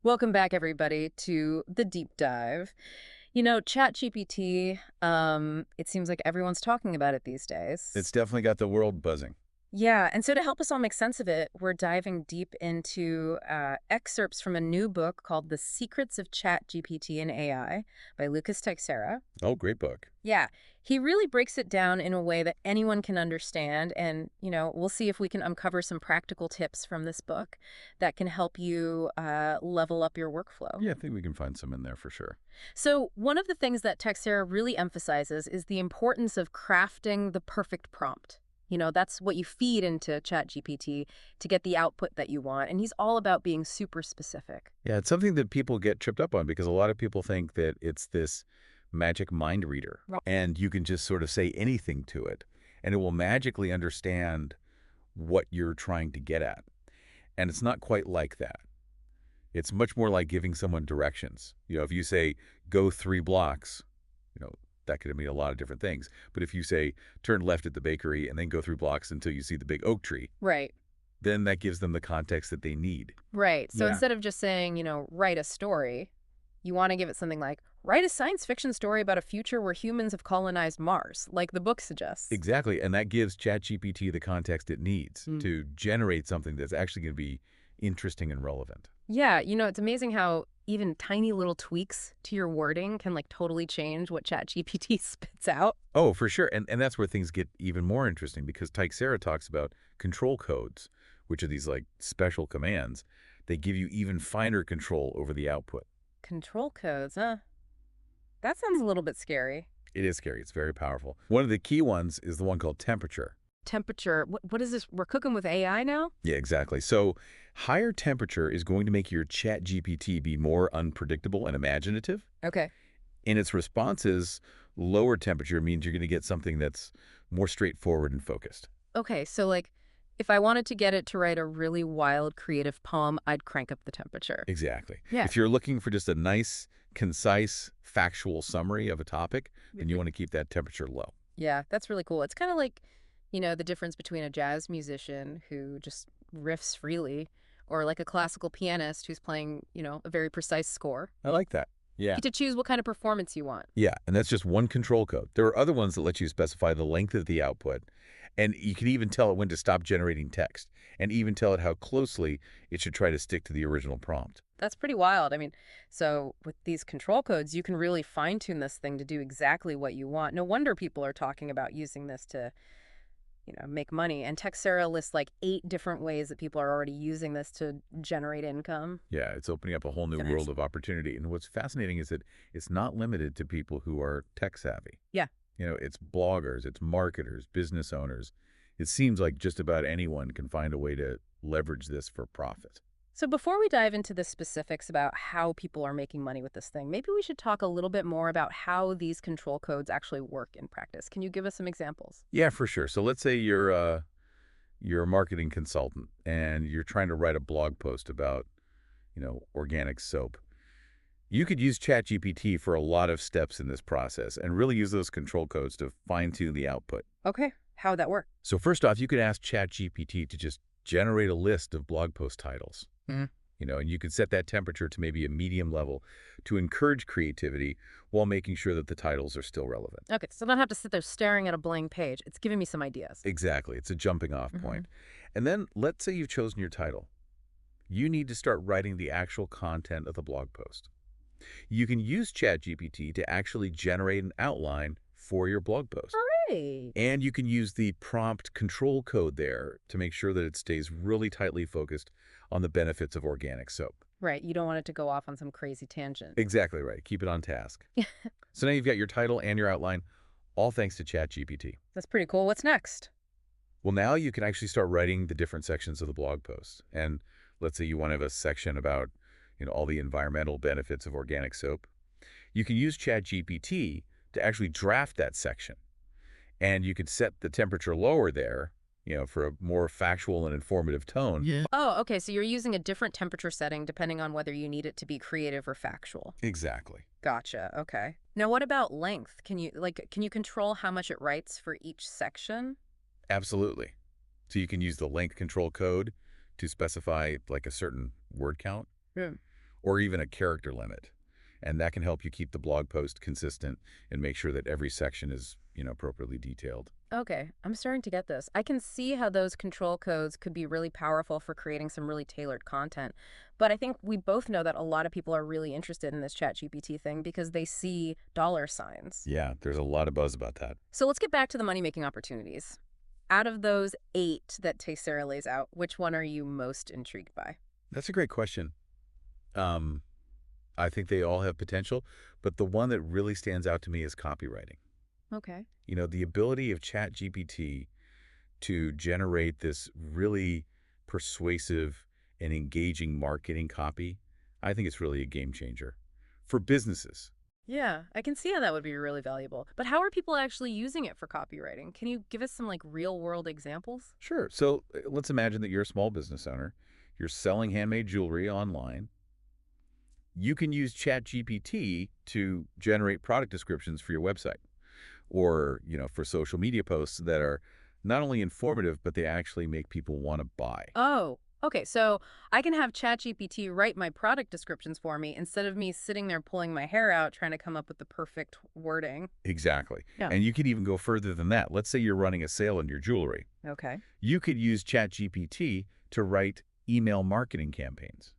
Welcome back, everybody, to the deep dive. ChatGPT, it seems like everyone's talking about it these It's days. definitely got the world buzzing. Yeah, and so to help us all make sense of it, we're diving deep into excerpts from a new book called The Secrets of ChatGPT and AI by Lucas Teixeira. Oh, great book. Yeah, he really breaks it down in a way that anyone can understand. And, we'll see if we can uncover some practical tips from this book that can help you level up your workflow. Yeah, I think we can find some in there for sure. So, one of the things that Texera really emphasizes is the importance of crafting the perfect prompt. That's what you feed into ChatGPT to get the output that you want. And he's all about being super specific. Yeah, it's something that people get tripped up on because a lot of people think that it's this magic mind reader Right. and you can just sort of say anything to it and it will magically understand what you're trying to get at. And it's not quite like that. It's much more like giving someone directions. If you say, go 3 blocks, you know, that could mean a lot of different things. But if you say, turn left at the bakery and then go 3 blocks until you see the big oak tree, Right. then that gives them the context that they need. Right. So Yeah. instead of just saying, write a story, you want to give it something like, write a science fiction story about a future where humans have colonized Mars, like the book suggests. Exactly. And that gives ChatGPT the context it needs Mm. to generate something that's actually going to be interesting and relevant. Yeah, it's amazing how even tiny little tweaks to your wording can like totally change what ChatGPT spits out. Oh, for sure. And that's where things get even more interesting because Teixeira talks about control codes, which are these like special commands. They give you even finer control over the output. Control codes, huh? That sounds a little bit scary. It is scary. It's very powerful. One of the key ones is the one called temperature. Temperature. What is this? We're cooking with AI now? Yeah, exactly. So higher temperature is going to make your chat GPT be more unpredictable and imaginative. Okay. In its responses, lower temperature means you're going to get something that's more straightforward and focused. Okay, so like if I wanted to get it to write a really wild creative poem, I'd crank up the temperature. Exactly. Yeah. If you're looking for just a nice, concise, factual summary of a topic, then you want to keep that temperature low. Yeah, that's really cool. It's kind of like, the difference between a jazz musician who just riffs freely or like a classical pianist who's playing, a very precise score. I like that. You Yeah. get to choose what kind of performance you want. Yeah, and that's just one control code. There are other ones that let you specify the length of the output, and you can even tell it when to stop generating text, and even tell it how closely it should try to stick to the original prompt. That's pretty wild. I mean, so with these control codes, you can really fine tune this thing to do exactly what you want. No wonder people are talking about using this to, make money. And Texera lists like 8 different ways that people are already using this to generate income. Yeah, it's opening up a whole new Nice. world of opportunity. And what's fascinating is that it's not limited to people who are tech savvy. Yeah. It's bloggers, it's marketers, business owners. It seems like just about anyone can find a way to leverage this for profit. So before we dive into the specifics about how people are making money with this thing, maybe we should talk a little bit more about how these control codes actually work in practice. Can you give us some examples? Yeah, for sure. So let's say you're a marketing consultant and you're trying to write a blog post about, organic soap. You could use ChatGPT for a lot of steps in this process and really use those control codes to fine-tune the output. Okay. How would that work? So first off, you could ask ChatGPT to just generate a list of blog post titles. Mhm. And you could set that temperature to maybe a medium level to encourage creativity while making sure that the titles are still relevant. Okay, so I don't have to sit there staring at a blank page. It's giving me some ideas. Exactly. It's a jumping off Hmm. point. And then let's say you've chosen your title. You need to start writing the actual content of the blog post. You can use ChatGPT to actually generate an outline for your blog post. Hey. And you can use the prompt control code there to make sure that it stays really tightly focused on the benefits of organic soap. Right, you don't want it to go off on some crazy tangent. Exactly right. Keep it on task. So now you've got your title and your outline, all thanks to ChatGPT. That's pretty cool. What's next? Well, now you can actually start writing the different sections of the blog post. And let's say you want to have a section about, all the environmental benefits of organic soap. You can use ChatGPT to actually draft that section. And you could set the temperature lower there, for a more factual and informative tone. Yeah. Oh, okay, so you're using a different temperature setting depending on whether you need it to be creative or factual. Exactly. Gotcha. Okay. Now, what about length? Can you control how much it writes for each section? Absolutely. So you can use the length control code to specify like a certain word count. Yeah. or even a character limit. And that can help you keep the blog post consistent and make sure that every section is, appropriately detailed. Okay, I'm starting to get this. I can see how those control codes could be really powerful for creating some really tailored content. But I think we both know that a lot of people are really interested in this ChatGPT thing because they see dollar signs. Yeah, there's a lot of buzz about that. So let's get back to the money-making opportunities. Out of those 8 that Teixeira lays out, which one are you most intrigued by? That's a great question. Um, I think they all have potential, but the one that really stands out to me is copywriting. Okay. The ability of ChatGPT to generate this really persuasive and engaging marketing copy, I think it's really a game changer for businesses. Yeah, I can see how that would be really valuable. But how are people actually using it for copywriting? Can you give us some like real-world examples? Sure. So let's imagine that you're a small business owner. You're selling handmade jewelry online. You can use ChatGPT to generate product descriptions for your website or, for social media posts that are not only informative, but they actually make people want to buy. Oh, okay. So I can have ChatGPT write my product descriptions for me instead of me sitting there pulling my hair out trying to come up with the perfect wording. Exactly. Yeah. And you could even go further than that. Let's say you're running a sale on your jewelry. Okay. You could use ChatGPT to write email marketing campaigns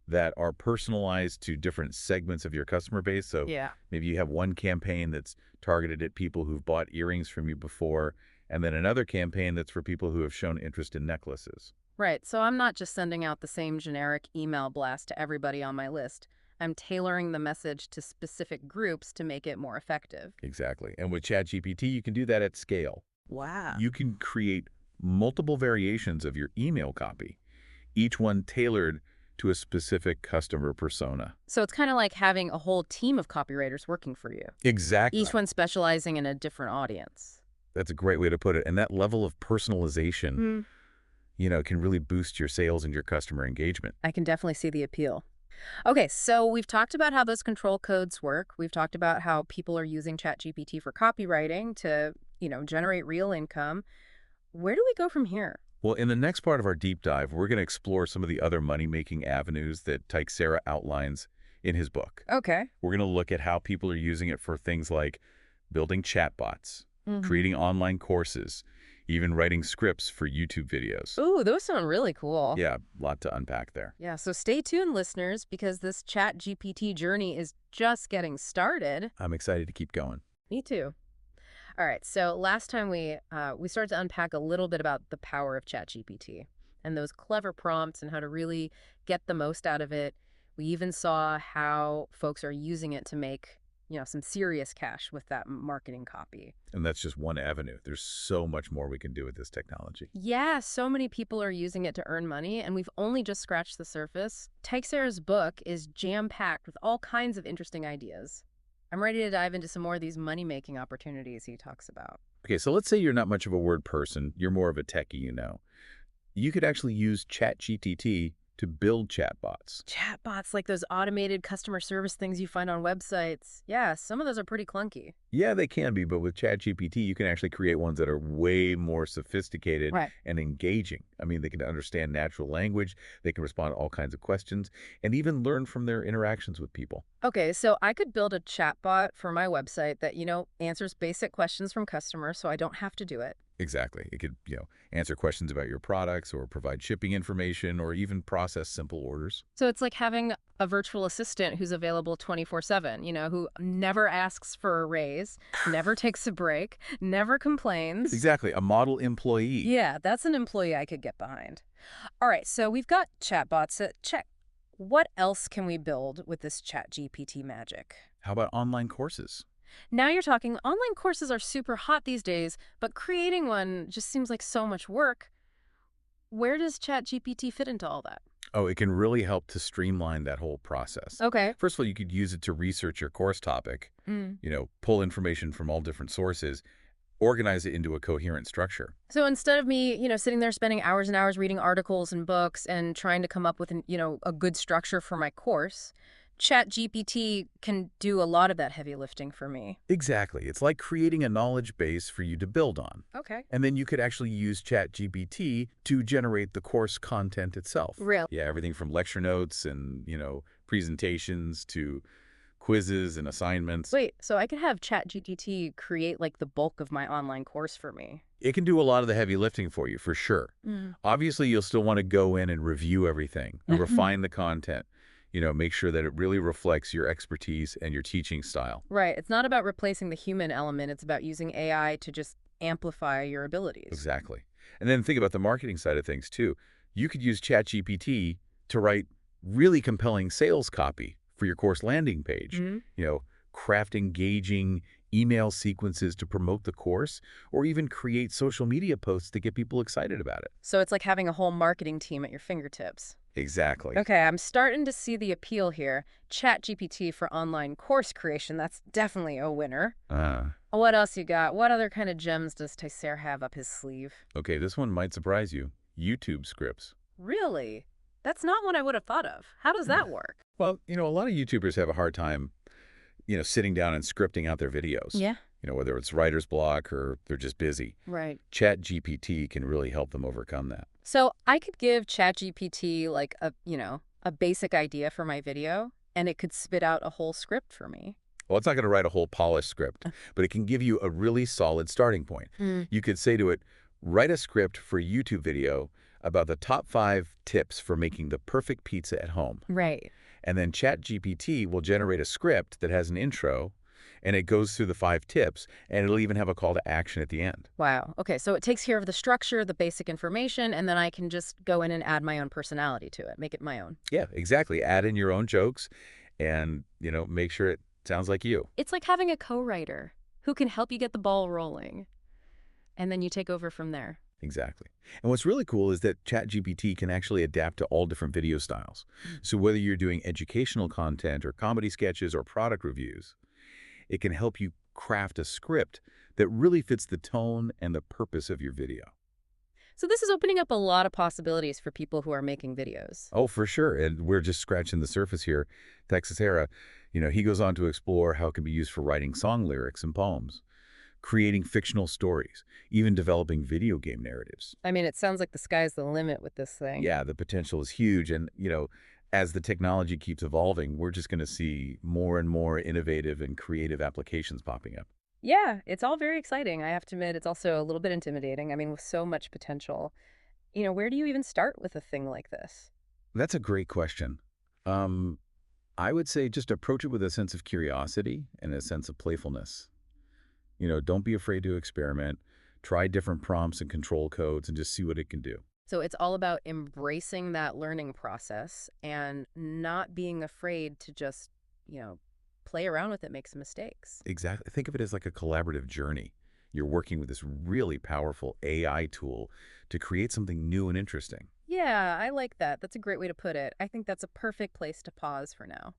that are personalized to different segments of your customer base. So Yeah. maybe you have one campaign that's targeted at people who've bought earrings from you before, and then another campaign that's for people who have shown interest in necklaces. Right. So I'm not just sending out the same generic email blast to everybody on my list. I'm tailoring the message to specific groups to make it more effective. Exactly. And with ChatGPT, you can do that at scale. Wow. You can create multiple variations of your email copy, each one tailored to a specific customer persona. So it's kind of like having a whole team of copywriters working for you, Exactly. each one specializing in a different audience. That's a great way to put it. And that level of personalization, Mm. can really boost your sales and your customer engagement. I can definitely see the appeal. Okay, so we've talked about how those control codes work. We've talked about how people are using ChatGPT for copywriting to, generate real income. Where do we go from here? Well, in the next part of our deep dive, we're going to explore some of the other money-making avenues that Teixeira outlines in his book. Okay. We're going to look at how people are using it for things like building chatbots, Mm-hmm. creating online courses, even writing scripts for YouTube videos. Ooh, those sound really cool. Yeah, a lot to unpack there. Yeah, so stay tuned, listeners, because this ChatGPT journey is just getting started. I'm excited to keep going. Me too. All right, so last time we started to unpack a little bit about the power of ChatGPT and those clever prompts and how to really get the most out of it. We even saw how folks are using it to make, some serious cash with that marketing copy. And that's just one avenue. There's so much more we can do with this technology. Yeah, so many people are using it to earn money, and we've only just scratched the surface. Teixeira's book is jam-packed with all kinds of interesting ideas. I'm ready to dive into some more of these money-making opportunities he talks about. Okay, so let's say you're not much of a word person. You're more of a techie. You could actually use ChatGPT to build chatbots. Chatbots, like those automated customer service things you find on websites. Yeah, some of those are pretty clunky. Yeah, they can be, but with ChatGPT, you can actually create ones that are way more sophisticated Right. and engaging. I mean, they can understand natural language, they can respond to all kinds of questions, and even learn from their interactions with people. Okay, so I could build a chatbot for my website that, answers basic questions from customers so I don't have to do it. Exactly. It could, answer questions about your products or provide shipping information or even process simple orders. So it's like having a virtual assistant who's available 24/7, who never asks for a raise, never takes a break, never complains. Exactly. A model employee. Yeah, that's an employee I could get behind. All right, so we've got chatbots. Check. What else can we build with this ChatGPT magic? How about online courses? Now you're talking. Online courses are super hot these days, but creating one just seems like so much work. Where does ChatGPT fit into all that? Oh, it can really help to streamline that whole process. Okay. First of all, you could use it to research your course topic, pull information from all different sources, organize it into a coherent structure. So instead of me, sitting there spending hours and hours reading articles and books and trying to come up with, a good structure for my course, ChatGPT can do a lot of that heavy lifting for me. Exactly. It's like creating a knowledge base for you to build on. Okay. And then you could actually use ChatGPT to generate the course content itself. Real. Yeah, everything from lecture notes and, presentations to quizzes and assignments. Wait, so I could have ChatGPT create like the bulk of my online course for me. It can do a lot of the heavy lifting for you, for sure. Mm. Obviously, you'll still want to go in and review everything and Mhm. refine the content. Make sure that it really reflects your expertise and your teaching style. Right. It's not about replacing the human element. It's about using AI to just amplify your abilities. Exactly. And then think about the marketing side of things, too. You could use ChatGPT to write really compelling sales copy for your course landing page. Hmm. You know, craft engaging email sequences to promote the course, or even create social media posts to get people excited about it. So it's like having a whole marketing team at your fingertips. Exactly. Okay, I'm starting to see the appeal here. ChatGPT for online course creation, that's definitely a winner. Uh, What else you got? What other kind of gems does Tyser have up his sleeve? okay, this one might surprise you. YouTube scripts. Really? That's not what I would have thought of. How does that work? Well, a lot of YouTubers have a hard time, sitting down and scripting out their videos. Yeah. Whether it's writer's block or they're just busy. Right. ChatGPT can really help them overcome that. So I could give ChatGPT like a basic idea for my video, and it could spit out a whole script for me. Well, it's not going to write a whole polished script, but it can give you a really solid starting point. Mm. You could say to it, write a script for a YouTube video about the top 5 tips for making the perfect pizza at home. Right. And then ChatGPT will generate a script that has an intro, and it goes through the 5 tips, and it'll even have a call to action at the end. Wow. Okay, so it takes care of the structure, the basic information, and then I can just go in and add my own personality to it, make it my own. Yeah, exactly. Add in your own jokes and, make sure it sounds like you. It's like having a co-writer who can help you get the ball rolling, and then you take over from there. Exactly. And what's really cool is that ChatGPT can actually adapt to all different video styles. So whether you're doing educational content or comedy sketches or product reviews, it can help you craft a script that really fits the tone and the purpose of your video. So this is opening up a lot of possibilities for people who are making videos. Oh, for sure. And we're just scratching the surface here. Texas Era, he goes on to explore how it can be used for writing song lyrics and poems, creating fictional stories, even developing video game narratives. I mean, it sounds like the sky's the limit with this thing. Yeah, the potential is huge. And, as the technology keeps evolving, we're just going to see more and more innovative and creative applications popping up. Yeah, it's all very exciting. I have to admit, it's also a little bit intimidating. I mean, with so much potential, where do you even start with a thing like this? That's a great question. Um, I would say just approach it with a sense of curiosity and a sense of playfulness. Don't be afraid to experiment. Try different prompts and control codes and just see what it can do. So it's all about embracing that learning process and not being afraid to just, play around with it, make some mistakes. Exactly. Think of it as like a collaborative journey. You're working with this really powerful AI tool to create something new and interesting. Yeah, I like that. That's a great way to put it. I think that's a perfect place to pause for now.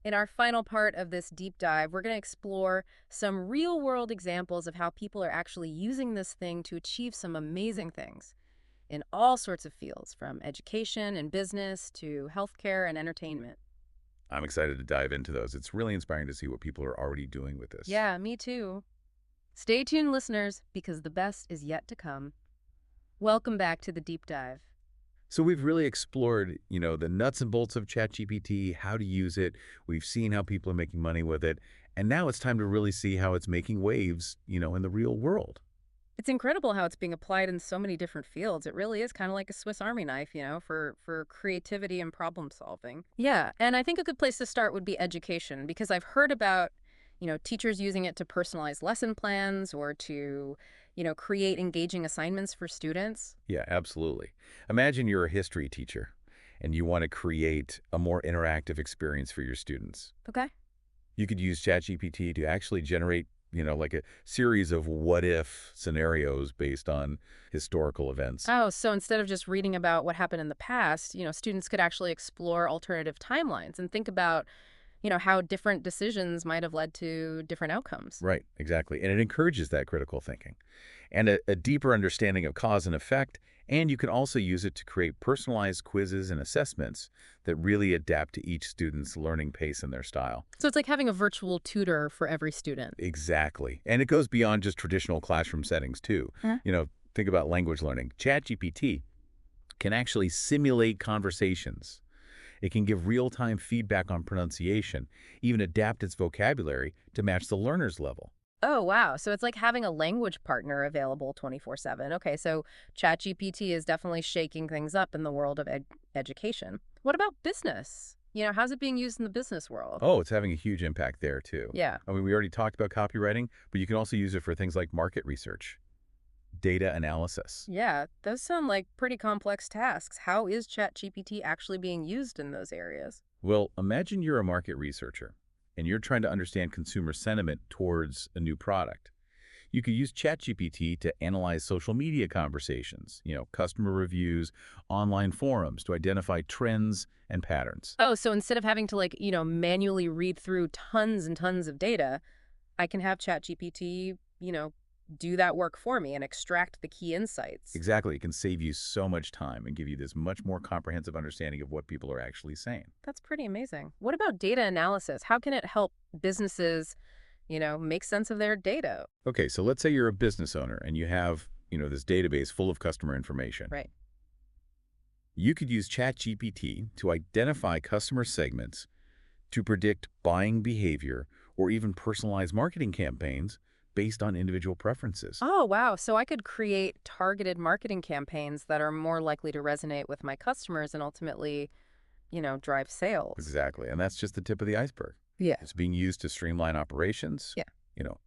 In our final part of this deep dive, we're going to explore some real world examples of how people are actually using this thing to achieve some amazing things in all sorts of fields, from education and business to healthcare and entertainment. I'm excited to dive into those. It's really inspiring to see what people are already doing with this. Yeah, me too. Stay tuned, listeners, because the best is yet to come. Welcome back to the deep dive. So we've really explored, the nuts and bolts of ChatGPT, how to use it. We've seen how people are making money with it. And now it's time to really see how it's making waves, in the real world. It's incredible how it's being applied in so many different fields. It really is kind of like a Swiss Army knife, for creativity and problem solving. Yeah, and I think a good place to start would be education, because I've heard about, teachers using it to personalize lesson plans or to, create engaging assignments for students. Yeah, absolutely. Imagine you're a history teacher and you want to create a more interactive experience for your students. Okay. You could use ChatGPT to actually generate, like a series of what-if scenarios based on historical events. Oh, so instead of just reading about what happened in the past, students could actually explore alternative timelines and think about, how different decisions might have led to different outcomes. Right, exactly. And it encourages that critical thinking and a deeper understanding of cause and effect. And you can also use it to create personalized quizzes and assessments that really adapt to each student's learning pace and their style. So it's like having a virtual tutor for every student. Exactly. And it goes beyond just traditional classroom settings, too. Huh? Think about language learning. ChatGPT can actually simulate conversations It can give real-time feedback on pronunciation, even adapt its vocabulary to match the learner's level. Oh, wow. So it's like having a language partner available 24/7. Okay, so ChatGPT is definitely shaking things up in the world of education. What about business? How's it being used in the business world? Oh, it's having a huge impact there too. Yeah. I mean, we already talked about copywriting, but you can also use it for things like market research, data analysis. Yeah, those sound like pretty complex tasks. How is ChatGPT actually being used in those areas? Well, imagine you're a market researcher and you're trying to understand consumer sentiment towards a new product. You could use ChatGPT to analyze social media conversations, customer reviews, online forums to identify trends and patterns. Oh, so instead of having to manually read through tons and tons of data, I can have ChatGPT, do that work for me and extract the key insights. Exactly. It can save you so much time and give you this much more comprehensive understanding of what people are actually saying. That's pretty amazing. What about data analysis? How can it help businesses, make sense of their data? Okay, so let's say you're a business owner and you have, this database full of customer information. Right. You could use ChatGPT to identify customer segments to predict buying behavior or even personalize marketing campaigns based on individual preferences. Oh, wow. So I could create targeted marketing campaigns that are more likely to resonate with my customers and ultimately, drive sales. Exactly. And that's just the tip of the iceberg. Yeah. It's being used to streamline operations, Yeah.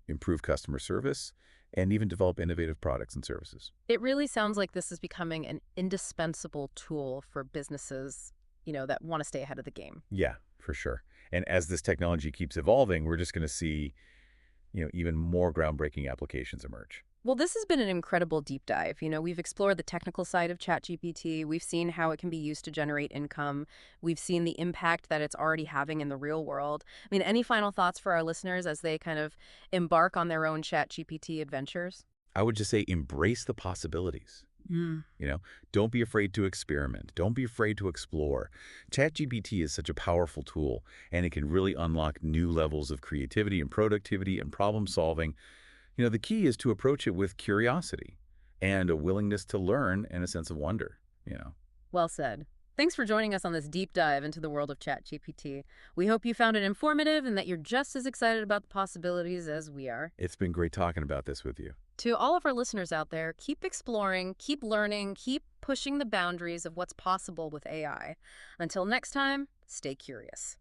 improve customer service, and even develop innovative products and services. It really sounds like this is becoming an indispensable tool for businesses, that want to stay ahead of the game. Yeah, for sure. And as this technology keeps evolving, we're just going to see, even more groundbreaking applications emerge. Well, this has been an incredible deep dive. We've explored the technical side of ChatGPT. We've seen how it can be used to generate income. We've seen the impact that it's already having in the real world. I mean, any final thoughts for our listeners as they kind of embark on their own ChatGPT adventures? I would just say embrace the possibilities. Mm. You know, don't be afraid to experiment. Don't be afraid to explore. ChatGPT is such a powerful tool, and it can really unlock new levels of creativity and productivity and problem solving. The key is to approach it with curiosity and a willingness to learn and a sense of wonder. Well said. Thanks for joining us on this deep dive into the world of ChatGPT. We hope you found it informative and that you're just as excited about the possibilities as we are. It's been great talking about this with you. To all of our listeners out there, keep exploring, keep learning, keep pushing the boundaries of what's possible with AI. Until next time, stay curious.